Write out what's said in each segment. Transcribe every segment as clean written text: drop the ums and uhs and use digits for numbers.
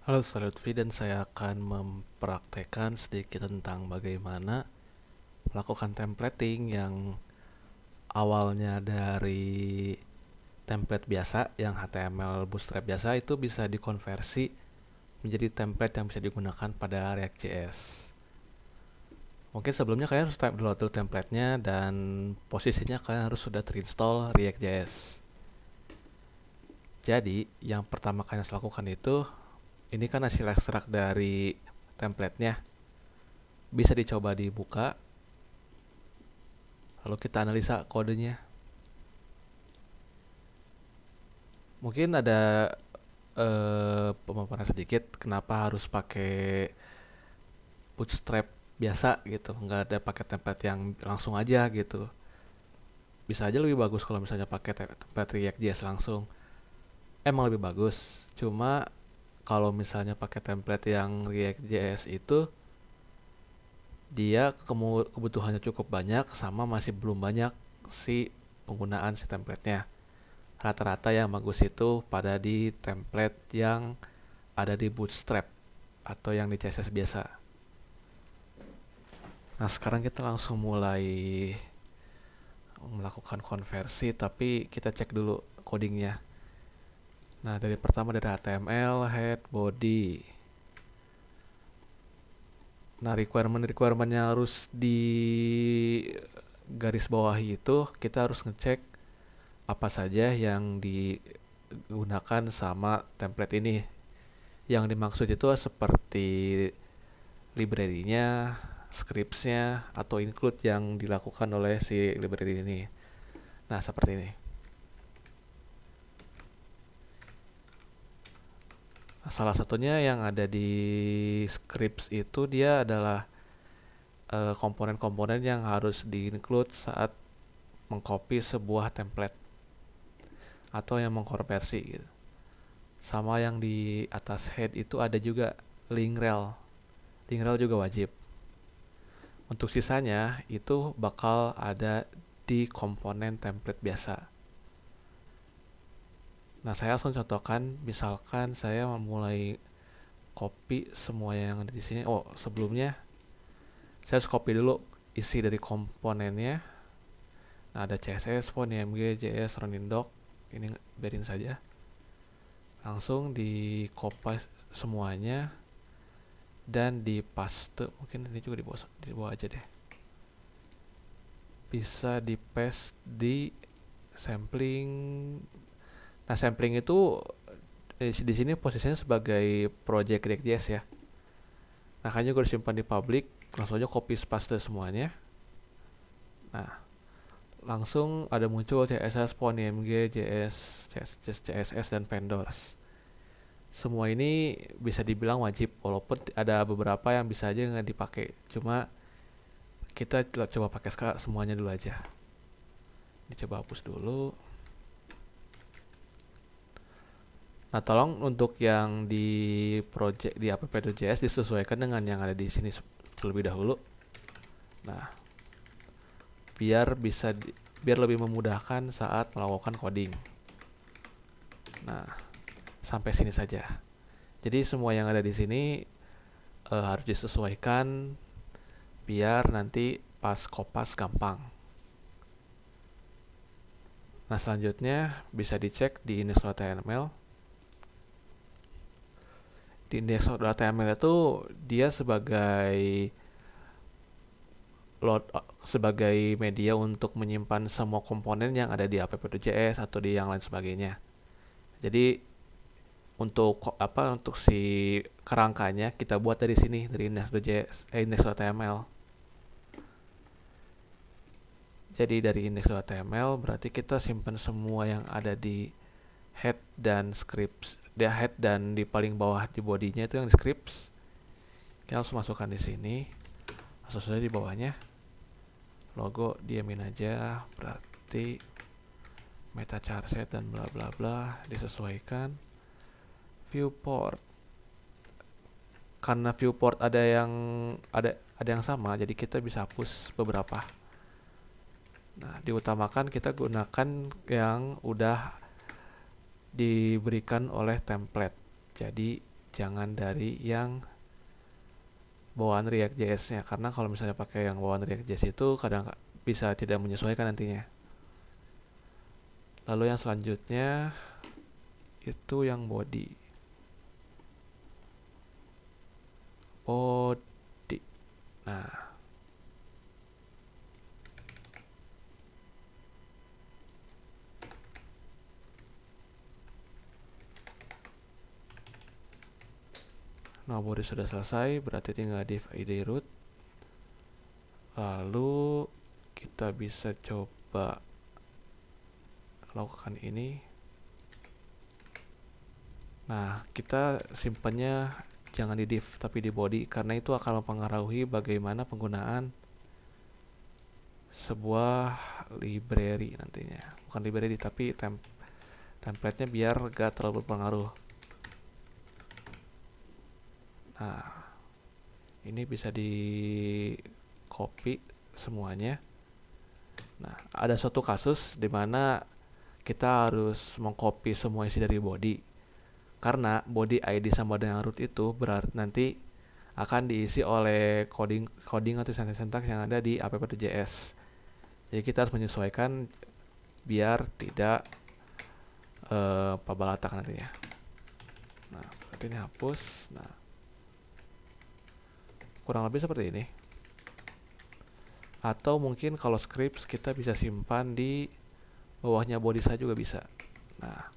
Halo, saya Lutfi dan saya akan mempraktekkan sedikit tentang bagaimana melakukan templating yang awalnya dari template biasa yang HTML Bootstrap biasa itu bisa dikonversi menjadi template yang bisa digunakan pada React.js. Mungkin sebelumnya kalian harus download dulu templatenya dan posisinya kalian harus sudah terinstall React.js. Jadi, yang pertama kalian harus lakukan itu, ini kan hasil ekstrak dari templatenya. Bisa dicoba dibuka, lalu kita analisa kodenya. Mungkin ada pemaparan sedikit kenapa harus pakai bootstrap biasa gitu, nggak ada pakai template yang langsung aja gitu. Bisa aja lebih bagus kalau misalnya pakai template React.js langsung. Emang lebih bagus, cuma kalau misalnya pakai template yang React.js itu dia kebutuhannya cukup banyak sama masih belum banyak si penggunaan si templatenya. Rata-rata yang bagus itu pada di template yang ada di Bootstrap atau yang di CSS biasa. Nah, sekarang kita langsung mulai melakukan konversi, tapi kita cek dulu codingnya. Nah, dari pertama dari HTML, head, body. Nah, requirement yang harus di garis bawahi itu kita harus ngecek apa saja yang digunakan sama template ini. Yang dimaksud itu seperti library-nya, scripts-nya, atau include yang dilakukan oleh si library ini. Nah, seperti ini. Nah, salah satunya yang ada di scripts itu dia adalah komponen-komponen yang harus di-include saat mengcopy sebuah template atau yang mengkonversi gitu. Sama yang di atas head itu ada juga link rel. Link rel juga wajib. Untuk sisanya itu bakal ada di komponen template biasa. Nah, saya langsung contohkan, misalkan saya memulai copy semua yang ada di sini. Oh, sebelumnya saya harus copy dulu isi dari komponennya. Nah, ada CSS, font, IMG, JS, running doc. Ini biarin saja. Langsung di copy semuanya dan di paste. Mungkin ini juga di bawah aja deh. Bisa di paste di sampling. Nah, sampling itu di sini posisinya sebagai project React.js ya. Nah, kayaknya gue disimpan di public, langsung aja copy paste semuanya. Nah, langsung ada muncul CSS, font, IMG, JS, CSS, dan vendors. Semua ini bisa dibilang wajib, walaupun ada beberapa yang bisa aja nggak dipakai. Cuma kita coba pakai semuanya dulu aja. Dicoba hapus dulu. Nah, tolong untuk yang di project di app.js disesuaikan dengan yang ada di sini terlebih dahulu. Nah, biar lebih memudahkan saat melakukan coding. Nah, sampai sini saja. Jadi semua yang ada di sini harus disesuaikan biar nanti pas kopas gampang. Nah, selanjutnya bisa dicek di index.html. Di index.html itu dia sebagai media untuk menyimpan semua komponen yang ada di app.js atau di yang lain sebagainya. Jadi untuk si kerangkanya kita buat dari sini dari index.html. Jadi dari index.html berarti kita simpan semua yang ada di head dan scripts. Dia head dan di paling bawah di bodinya itu yang di scripts. Kita langsung masukkan di sini. Langsung saja di bawahnya. Logo diamin aja, berarti meta charset dan bla bla bla disesuaikan. Viewport. Karena viewport ada yang sama, jadi kita bisa hapus beberapa. Nah, diutamakan kita gunakan yang udah diberikan oleh template. Jadi jangan dari yang bawaan React.js-nya, karena kalau misalnya pakai yang bawaan React.js itu kadang bisa tidak menyesuaikan nantinya. Lalu yang selanjutnya itu yang body. Nah, body sudah selesai, berarti tinggal div id root. Lalu kita bisa coba lakukan ini. Nah, kita simpannya jangan di div tapi di body, karena itu akan mempengaruhi bagaimana penggunaan sebuah library nantinya. Bukan library tapi template-nya biar gak terlalu berpengaruh. Nah, ini bisa di copy semuanya. Nah, ada suatu kasus di mana kita harus mengcopy semua isi dari body, karena body ID sama dengan root itu berarti nanti akan diisi oleh coding atau sintaks yang ada di app.js. Jadi kita harus menyesuaikan biar tidak pabalatak nantinya. Nah, berarti ini hapus. Nah, kurang lebih seperti ini. Atau mungkin kalau scripts kita bisa simpan di bawahnya body saja juga bisa. Nah,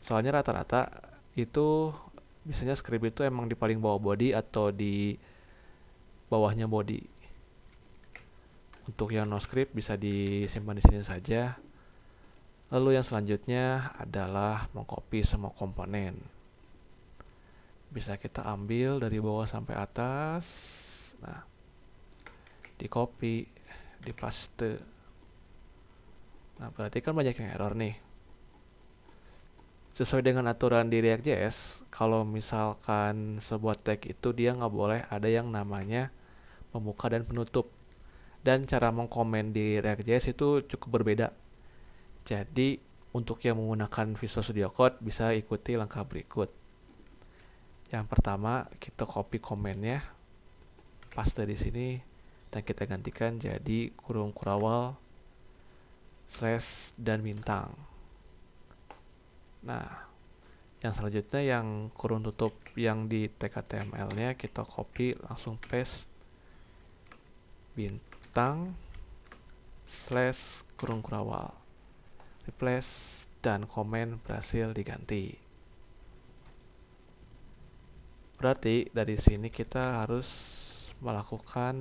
soalnya rata-rata itu biasanya script itu emang di paling bawah body atau di bawahnya body. Untuk yang no script bisa disimpan di sini saja. Lalu yang selanjutnya adalah mengcopy semua komponen. Bisa kita ambil dari bawah sampai atas. Nah, di copy, di paste. Nah, berarti kan banyak yang error nih. Sesuai dengan aturan di React.js, kalau misalkan sebuah tag itu dia nggak boleh ada yang namanya pembuka dan penutup. Dan cara mengkomen di React.js itu cukup berbeda. Jadi, untuk yang menggunakan Visual Studio Code bisa ikuti langkah berikut. Yang pertama, kita copy komennya, paste di sini, dan kita gantikan jadi kurung kurawal / dan bintang. Nah, yang selanjutnya yang kurung tutup yang di tag HTML-nya kita copy, langsung paste bintang / kurung kurawal, replace, dan komen berhasil diganti. Berarti dari sini kita harus melakukan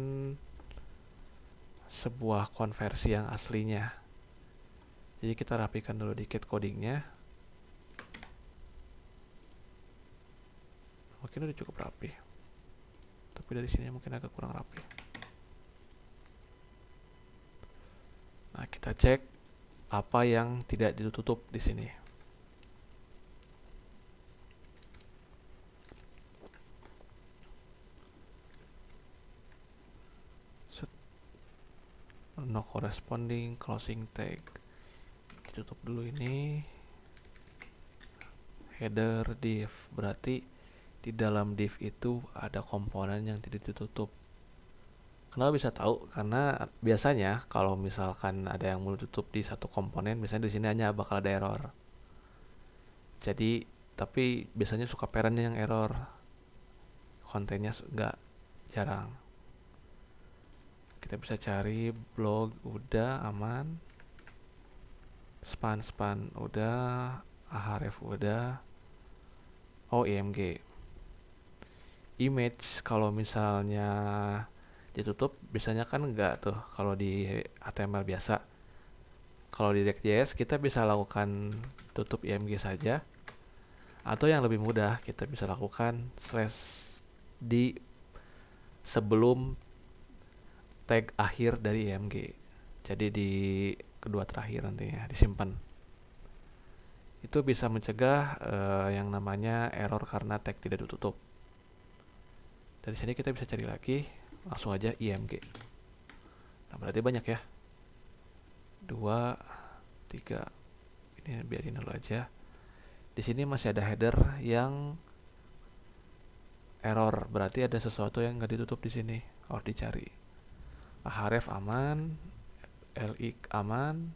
sebuah konversi yang aslinya. Jadi kita rapikan dulu dikit codingnya. Mungkin udah cukup rapi, tapi dari sini mungkin agak kurang rapi. Nah, kita cek apa yang tidak ditutup di sini. No corresponding closing tag. Ditutup dulu ini. Header div, berarti di dalam div itu ada komponen yang tidak ditutup. Kenapa bisa tahu? Karena biasanya kalau misalkan ada yang mau tutup di satu komponen, biasanya di sini hanya bakal ada error. Jadi, tapi biasanya suka parentnya yang error. Kontennya nggak, jarang. Kita bisa cari blog udah aman, span udah, ahref udah. Oh, img. Image kalau misalnya ditutup biasanya kan enggak tuh kalau di HTML biasa. Kalau di React.js kita bisa lakukan tutup img saja, atau yang lebih mudah kita bisa lakukan / di sebelum tag akhir dari img. Jadi di kedua terakhir nantinya disimpan. Itu bisa mencegah yang namanya error karena tag tidak ditutup. Dari sini kita bisa cari lagi, langsung aja img. Nah, berarti banyak ya. 2, 3. Ini biarin dulu aja. Di sini masih ada header yang error, berarti ada sesuatu yang nggak ditutup di sini, harus dicari. Href aman, li aman,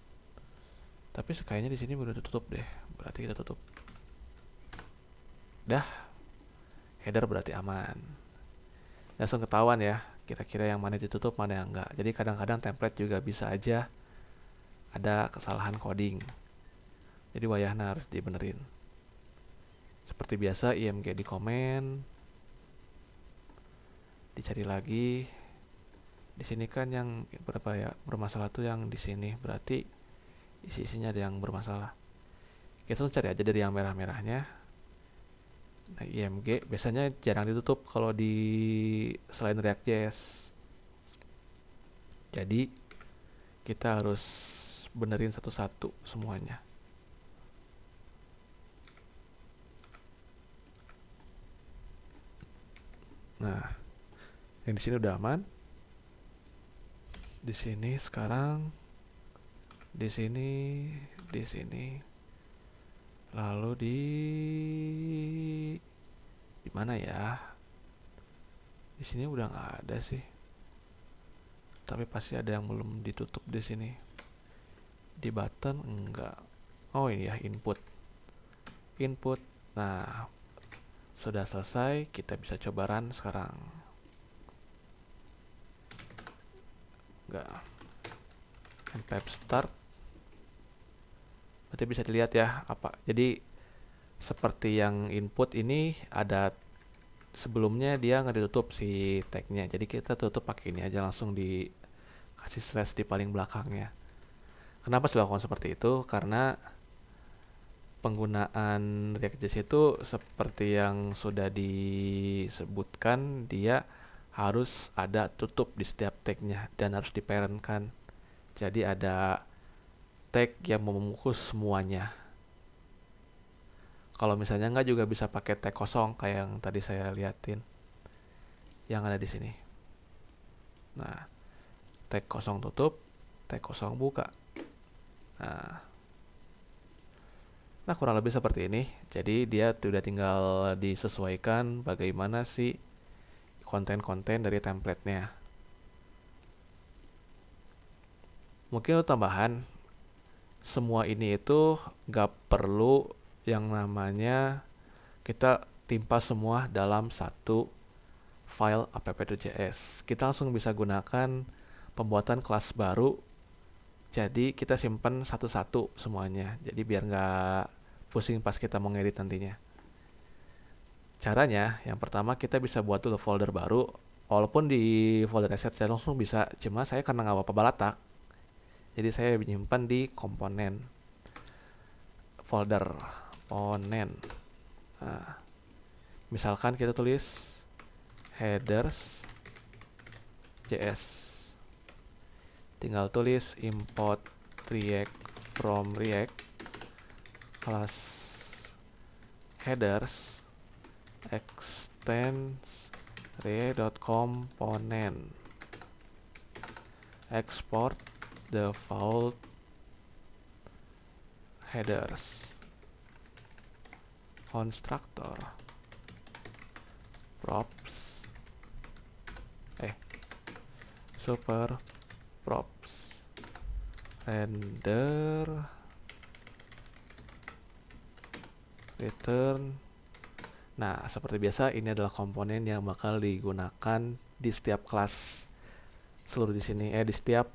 tapi kayaknya di sini udah ditutup deh, berarti kita tutup. Dah, header berarti aman. Langsung ketahuan ya, kira-kira yang mana ditutup, mana yang enggak. Jadi kadang-kadang template juga bisa aja ada kesalahan coding. Jadi wayahna harus dibenerin. Seperti biasa, img di komen, dicari lagi. Di sini kan yang berapa ya bermasalah tuh yang di sini, berarti isi-isinya ada yang bermasalah. Kita tuh cari aja dari yang merah-merahnya. Nah, img biasanya jarang ditutup kalau di selain React.js. Jadi kita harus benerin satu-satu semuanya. Nah, yang di sini udah aman. Di sini sekarang, di sini, lalu di mana ya? Di sini udah nggak ada sih. Tapi pasti ada yang belum ditutup di sini. Di button enggak. Oh ini ya, input. Nah, sudah selesai, kita bisa coba run sekarang. Enggak. Npap start. Berarti bisa dilihat ya apa. Jadi seperti yang input ini ada sebelumnya dia nggak ditutup si tagnya. Jadi kita tutup pakai ini aja, langsung dikasih slash di paling belakangnya. Kenapa dilakukan seperti itu? Karena penggunaan React.js itu seperti yang sudah disebutkan, dia harus ada tutup di setiap tagnya dan harus diparentkan. Jadi ada tag yang membungkus semuanya. Kalau misalnya nggak juga bisa pakai tag kosong kayak yang tadi saya liatin yang ada di sini. Nah, tag kosong tutup, tag kosong buka. Nah, kurang lebih seperti ini. Jadi dia sudah tinggal disesuaikan bagaimana sih konten-konten dari template-nya. Mungkin untuk tambahan, semua ini itu gak perlu yang namanya kita timpa semua dalam satu file app.js. Kita langsung bisa gunakan pembuatan kelas baru. Jadi kita simpan satu-satu semuanya. Jadi biar gak pusing pas kita mau ngedit nantinya. Caranya, yang pertama kita bisa buat dulu folder baru. Walaupun di folder asset saya langsung bisa, cuma saya karena nggak apa-apa balatak, jadi saya menyimpan di komponen folder komponen. Nah, misalkan kita tulis headers JS, tinggal tulis import React from React class headers extends React.component, export default headers, constructor props super props render return. Nah, seperti biasa ini adalah komponen yang bakal digunakan di setiap kelas seluruh di sini, di setiap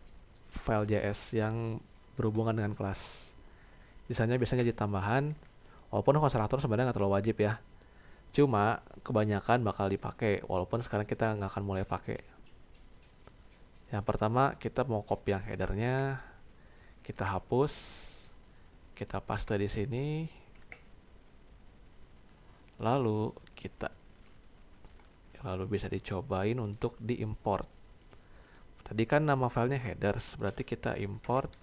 file JS yang berhubungan dengan kelas. Sisanya biasanya jadi tambahan, walaupun konstruktor sebenarnya nggak terlalu wajib ya. Cuma kebanyakan bakal dipakai, walaupun sekarang kita nggak akan mulai pakai. Yang pertama kita mau copy yang headernya, kita hapus, kita paste di sini, lalu bisa dicobain untuk diimport. Tadi kan nama filenya headers, berarti kita import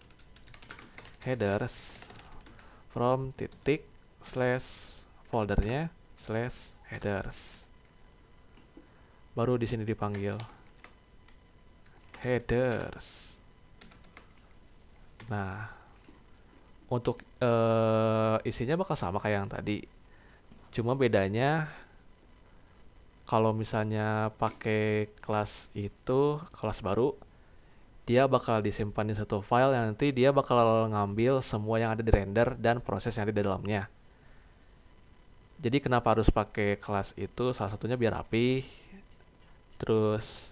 headers from titik slash foldernya slash headers. Baru di sini dipanggil headers. Nah, untuk isinya bakal sama kayak yang tadi. Cuma bedanya kalau misalnya pakai kelas itu, kelas baru, dia bakal disimpan di satu file yang nanti dia bakal ngambil semua yang ada di render dan proses yang ada di dalamnya. Jadi kenapa harus pakai kelas itu? Salah satunya biar rapi, terus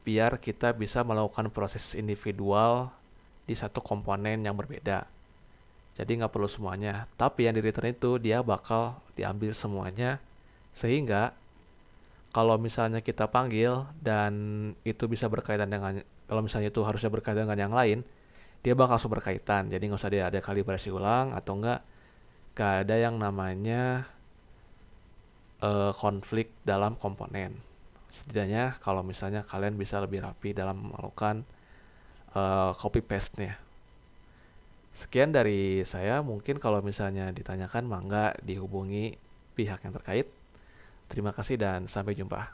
biar kita bisa melakukan proses individual di satu komponen yang berbeda. Jadi nggak perlu semuanya. Tapi yang di return itu dia bakal diambil semuanya, sehingga kalau misalnya kita panggil dan itu bisa berkaitan dengan, kalau misalnya itu harusnya berkaitan dengan yang lain, dia bakal langsung berkaitan. Jadi nggak usah ada kalibrasi ulang atau nggak ada yang namanya konflik dalam komponen. Setidaknya kalau misalnya kalian bisa lebih rapi dalam melakukan copy paste-nya. Sekian dari saya, mungkin kalau misalnya ditanyakan mangga dihubungi pihak yang terkait. Terima kasih dan sampai jumpa.